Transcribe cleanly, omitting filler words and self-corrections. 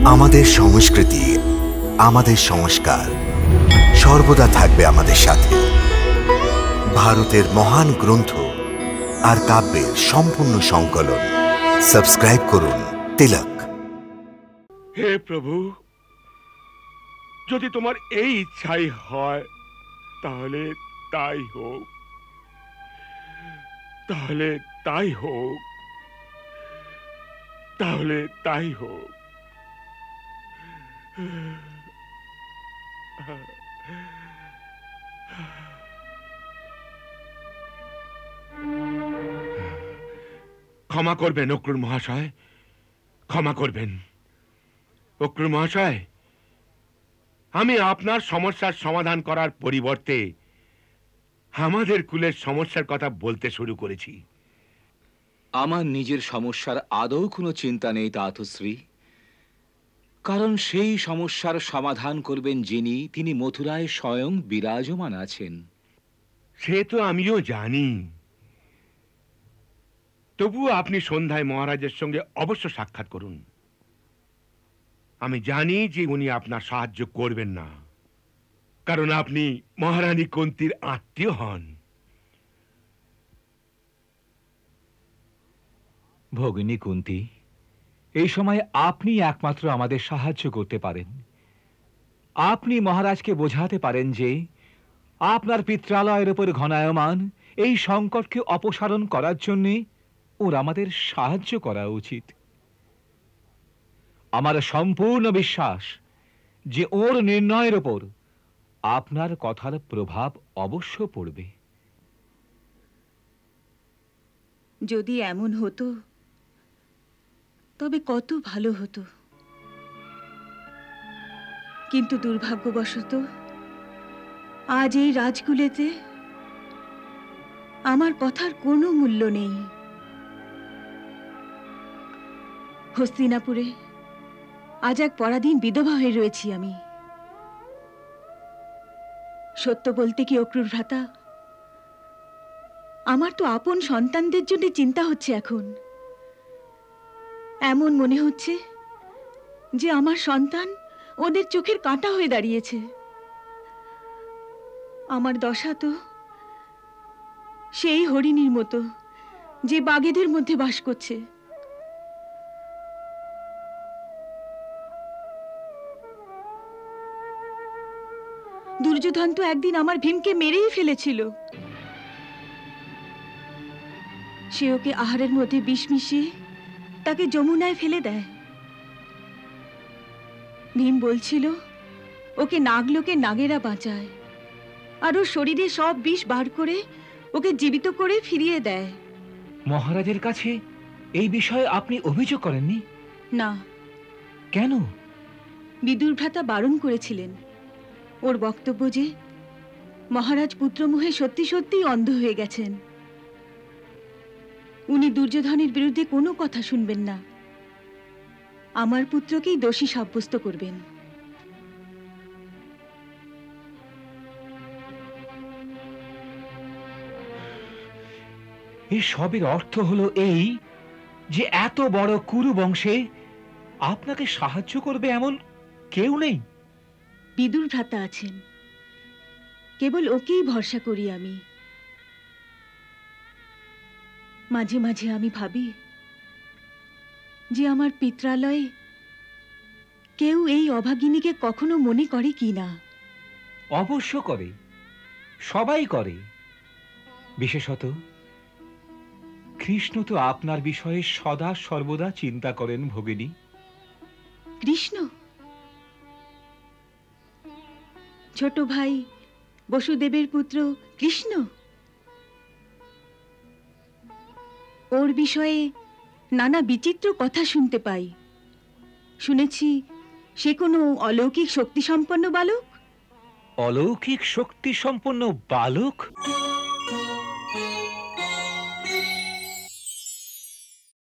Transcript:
আমাদের সংস্কৃতি, আমাদের সংস্কার সর্বদা থাকবে আমাদের সাথে। ভারতের মহান গ্রন্থ আর কাব্যের সম্পূর্ণ সংকলন। সাবস্ক্রাইব করুন তিলক। হে প্রভু, যদি তোমার এই ইচ্ছাই হয় তাহলে তাই হোক, তাহলে তাই হোক, তাহলে তাই হোক। ক্ষমা করবেন অক্রুর মহাশয়, ক্ষমা করবেন অক্রুর মহাশয়। আমি আপনার সমস্যার সমাধান করার পরিবর্তে আমাদের কুলের সমস্যার কথা বলতে শুরু করেছি। আমার নিজের সমস্যার আদৌ কোনো চিন্তা নেই তাতশ্রী, কারণ সেই সমস্যার সমাধান করবেন যিনি, তিনি মথুরায় স্বয়ং বিরাজমান আছেন। সে তো আমিও জানি, তবুও আপনি সন্ধ্যায় মহারাজের সঙ্গে অবশ্য সাক্ষাৎ করুন। আমি জানি যে উনি আপনার সাহায্য করবেন না, কারণ আপনি মহারানী কুন্তির আত্মীয় হন। ভগিনী কুন্তি, এই সময় আপনি একমাত্র আমাদের সাহায্য করতে পারেন। আপনি মহারাজকে বোঝাতে পারেন যে আপনার পিত্রালয়ের উপর ঘনায়মান এই সংকটকে অপসারণ করার জন্য ওর আমাদের সাহায্য করা উচিত। আমার সম্পূর্ণ বিশ্বাস যে ওর নির্ণয়ের উপর আপনার কথার প্রভাব অবশ্য পড়বে। যদি এমন হতো তবে কত ভালো হতো, কিন্তু দুর্ভাগ্যবশত আজ এই রাজকুলেতে আমার কথার কোনো মূল্য নেই। হস্তিনাপুরে আজ এক পরাধীন বিধবা হয়ে রয়েছি আমি। সত্য বলতে কি অক্রুর ভ্রাতা, আমার তো আপন সন্তানদের জন্য চিন্তা হচ্ছে এখন। এমন মনে হচ্ছে যে আমার সন্তান ওদের চোখের কাঁটা হয়ে দাঁড়িয়েছে। আমার দশা তো সেই হরিণীর মতো যে বাঘেদের মধ্যে বাস করছে। দুর্যোধন তো একদিন আমার ভীমকে মেরেই ফেলেছিল। সে ওকে আহারের মধ্যে বিষ মিশিয়ে তাকে যমুনায় ফেলে দেয়। ভীম বলছিল ওকে নাগলোকে নাগেরা বাঁচায়, আর ওর শরীরে সব বিষ বার করে ওকে জীবিত করে ফিরিয়ে দেয়। মহারাজের কাছে এই বিষয়ে আপনি অভিযোগ করেননি? না। কেন? বিদুর ভ্রাতা বারণ করেছিলেন। ওর বক্তব্য যে মহারাজ পুত্রমোহে সত্যি সত্যিই অন্ধ হয়ে গেছেন। উনি দুর্যোধনের বিরুদ্ধে কোনো কথা শুনবেন না, আমার পুত্রকেই দোষী সাব্যস্ত করবেন। এই সবের অর্থ হলো এই যে এত বড় কুরু বংশে আপনাকে সাহায্য করবে এমন কেউ নেই। বিদুর ভ্রাতা আছেন, কেবল ওকেই ভরসা করি আমি। মাঝে মাঝে আমি ভাবি যে আমার পিত্রালয়ে কেউ এই অভাগিনীকে কখনো মনে করে কি না। অবশ্য করে, সবাই করে। বিশেষত কৃষ্ণ তো আপনার বিষয়ে সদা সর্বদা চিন্তা করেন ভগিনী। কৃষ্ণ? ছোট ভাই বসুদেবের পুত্র কৃষ্ণ? ওর বিষয়ে নানা বিচিত্র কথা শুনতে পাই। শুনেছি সে কোনো অলৌকিক শক্তি সম্পন্ন বালক। অলৌকিক শক্তি সম্পন্ন বালক?